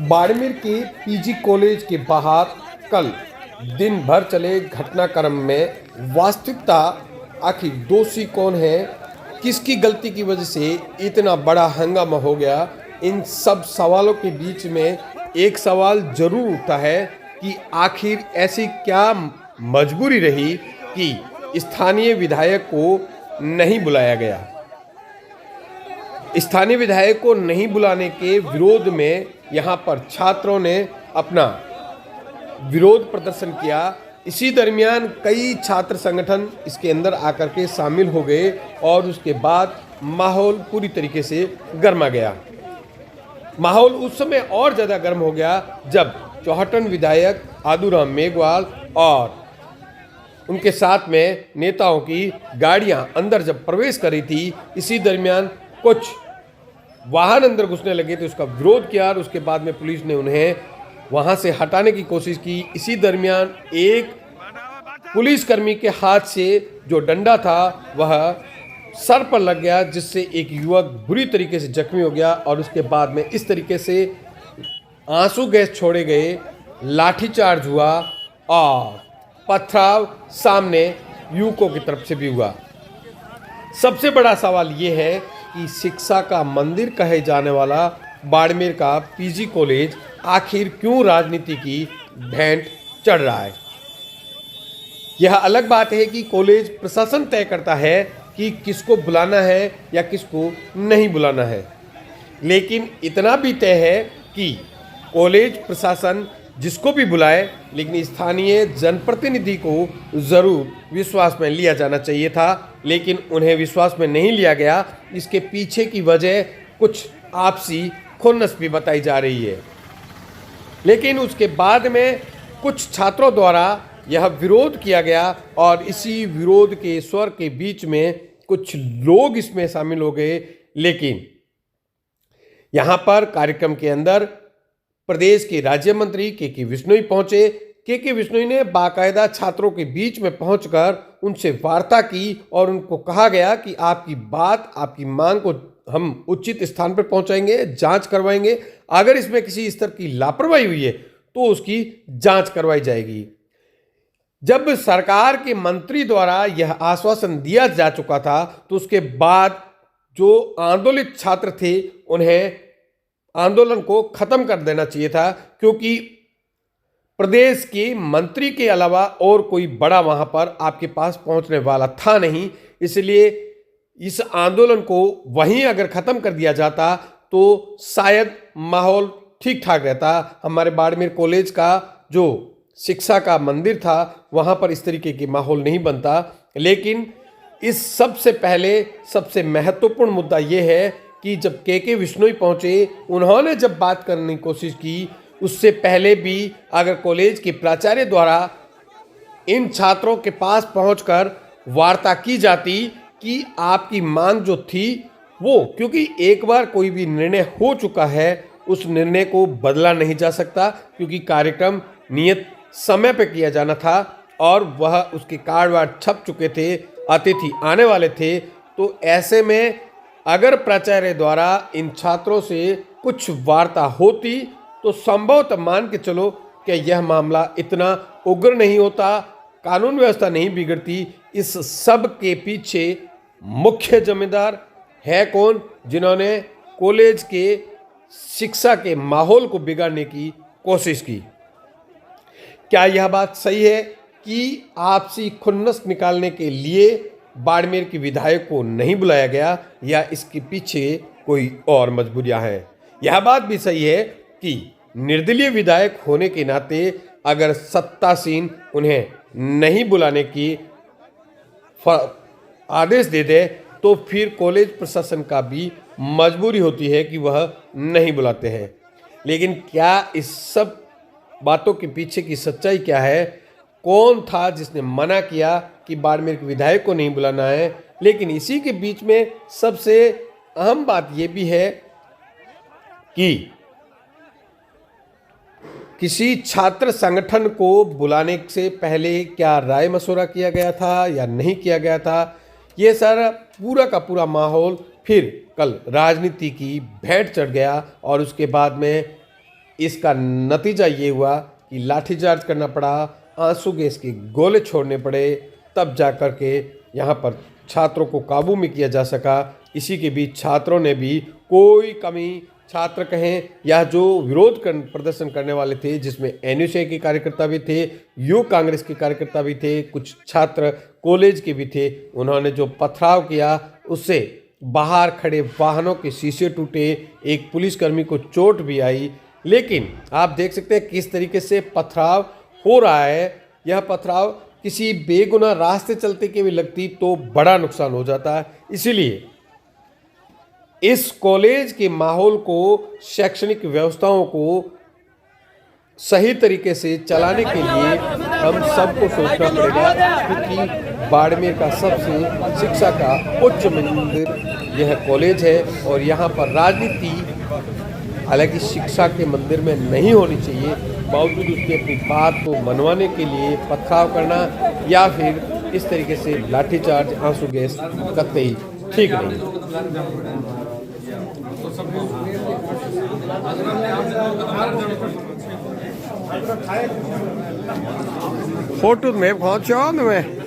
बाड़मेर के PG college के बाहर कल दिन भर चले घटनाक्रम में वास्तविकता आखिर दोषी कौन है, किसकी गलती की वजह से इतना बड़ा हंगामा हो गया, इन सब सवालों के बीच में एक सवाल जरूर उठता है कि आखिर ऐसी क्या मजबूरी रही कि स्थानीय विधायक को नहीं बुलाया गया। स्थानीय विधायक को नहीं बुलाने के विरोध में यहाँ पर छात्रों ने अपना विरोध प्रदर्शन किया। इसी दरमियान कई छात्र संगठन इसके अंदर आकर के शामिल हो गए और उसके बाद माहौल पूरी तरीके से गर्मा गया। माहौल उस समय और ज़्यादा गर्म हो गया जब चौहटन विधायक आदूराम मेघवाल और उनके साथ में नेताओं की गाड़ियां अंदर जब प्रवेश करी थी, इसी दरमियान कुछ वाहन अंदर घुसने लगे तो उसका विरोध किया और उसके बाद में पुलिस ने उन्हें वहां से हटाने की कोशिश की। इसी दरमियान एक पुलिसकर्मी के हाथ से जो डंडा था वह सर पर लग गया, जिससे एक युवक बुरी तरीके से जख्मी हो गया और उसके बाद में इस तरीके से आंसू गैस छोड़े गए, लाठीचार्ज हुआ और पथराव सामने युवकों की तरफ से भी हुआ। सबसे बड़ा सवाल ये है कि शिक्षा का मंदिर कहे जाने वाला बाड़मेर का पीजी कॉलेज आखिर क्यों राजनीति की भेंट चढ़ रहा है। यह अलग बात है कि कॉलेज प्रशासन तय करता है कि किसको बुलाना है या किसको नहीं बुलाना है, लेकिन इतना भी तय है कि कॉलेज प्रशासन जिसको भी बुलाए, लेकिन स्थानीय जनप्रतिनिधि को ज़रूर विश्वास में लिया जाना चाहिए था, लेकिन उन्हें विश्वास में नहीं लिया गया। इसके पीछे की वजह कुछ आपसी खुन्नस भी बताई जा रही है। लेकिन उसके बाद में कुछ छात्रों द्वारा यह विरोध किया गया और इसी विरोध के स्वर के बीच में कुछ लोग इसमें शामिल हो गए। लेकिन यहाँ पर कार्यक्रम के अंदर प्रदेश के राज्य मंत्री के विश्नोई पहुंचे। के विश्नोई ने बाकायदा छात्रों के बीच में पहुंचकर उनसे वार्ता की और उनको कहा गया कि आपकी बात, आपकी मांग को हम उचित स्थान पर पहुंचाएंगे, जांच करवाएंगे। अगर इसमें किसी स्तर की लापरवाही हुई है तो उसकी जांच करवाई जाएगी। जब सरकार के मंत्री द्वारा यह आश्वासन दिया जा चुका था तो उसके बाद जो आंदोलित छात्र थे उन्हें आंदोलन को खत्म कर देना चाहिए था, क्योंकि प्रदेश के मंत्री के अलावा और कोई बड़ा वहां पर आपके पास पहुंचने वाला था नहीं। इसलिए इस आंदोलन को वहीं अगर खत्म कर दिया जाता तो शायद माहौल ठीक ठाक रहता। हमारे बाड़मेर कॉलेज का जो शिक्षा का मंदिर था वहां पर इस तरीके की माहौल नहीं बनता। लेकिन इस सबसे पहले सबसे महत्वपूर्ण मुद्दा यह है कि जब के विश्नोई पहुंचे, उन्होंने जब बात करने की कोशिश की, उससे पहले भी अगर कॉलेज के प्राचार्य द्वारा इन छात्रों के पास पहुंचकर वार्ता की जाती कि आपकी मांग जो थी वो, क्योंकि एक बार कोई भी निर्णय हो चुका है उस निर्णय को बदला नहीं जा सकता, क्योंकि कार्यक्रम नियत समय पर किया जाना था और वह उसके कार्ड वार्ड छप चुके थे, अतिथि आने वाले थे। तो ऐसे में अगर प्राचार्य द्वारा इन छात्रों से कुछ वार्ता होती तो संभवतः मान के चलो कि यह मामला इतना उग्र नहीं होता, कानून व्यवस्था नहीं बिगड़ती। इस सब के पीछे मुख्य जिम्मेदार है कौन, जिन्होंने कॉलेज के शिक्षा के माहौल को बिगाड़ने की कोशिश की। क्या यह बात सही है कि आपसी खुन्नस निकालने के लिए बाड़मेर के विधायक को नहीं बुलाया गया, या इसके पीछे कोई और मजबूरियां हैं? यह बात भी सही है कि निर्दलीय विधायक होने के नाते अगर सत्तासीन उन्हें नहीं बुलाने की आदेश दे दे तो फिर कॉलेज प्रशासन का भी मजबूरी होती है कि वह नहीं बुलाते हैं। लेकिन क्या इस सब बातों के पीछे की सच्चाई क्या है? कौन था जिसने मना किया कि बाड़मेर के विधायक को नहीं बुलाना है? लेकिन इसी के बीच में सबसे अहम बात यह भी है कि किसी छात्र संगठन को बुलाने से पहले क्या राय मशवरा किया गया था या नहीं किया गया था? ये सारा पूरा का पूरा माहौल फिर कल राजनीति की भेंट चढ़ गया और उसके बाद में इसका नतीजा ये हुआ कि लाठीचार्ज करना पड़ा, आंसू गैस के गोले छोड़ने पड़े, तब जाकर के यहाँ पर छात्रों को काबू में किया जा सका। इसी के बीच छात्रों ने भी कोई कमी, छात्र कहें या जो विरोध प्रदर्शन करने वाले थे, जिसमें NUCI के कार्यकर्ता भी थे, युवक कांग्रेस के कार्यकर्ता भी थे, कुछ छात्र कॉलेज के भी थे, उन्होंने जो पथराव किया उससे बाहर खड़े वाहनों के शीशे टूटे, एक पुलिसकर्मी को चोट भी आई। लेकिन आप देख सकते हैं किस तरीके से पथराव हो रहा है। यह पथराव किसी बेगुनाह रास्ते चलते के भी लगती तो बड़ा नुकसान हो जाता। इसीलिए इस कॉलेज के माहौल को, शैक्षणिक व्यवस्थाओं को सही तरीके से चलाने के लिए हम सबको सोचना पड़ेगा, क्योंकि बाड़मेर का सबसे शिक्षा का उच्च मंदिर यह कॉलेज है और यहाँ पर राजनीति हालांकि शिक्षा के मंदिर में नहीं होनी चाहिए, बावजूद उसकी अपनी बात को मनवाने के लिए पथराव करना या फिर इस तरीके से लाठीचार्ज, आंसू गैस कतई ठीक नहीं। फोटो में पहुंचो में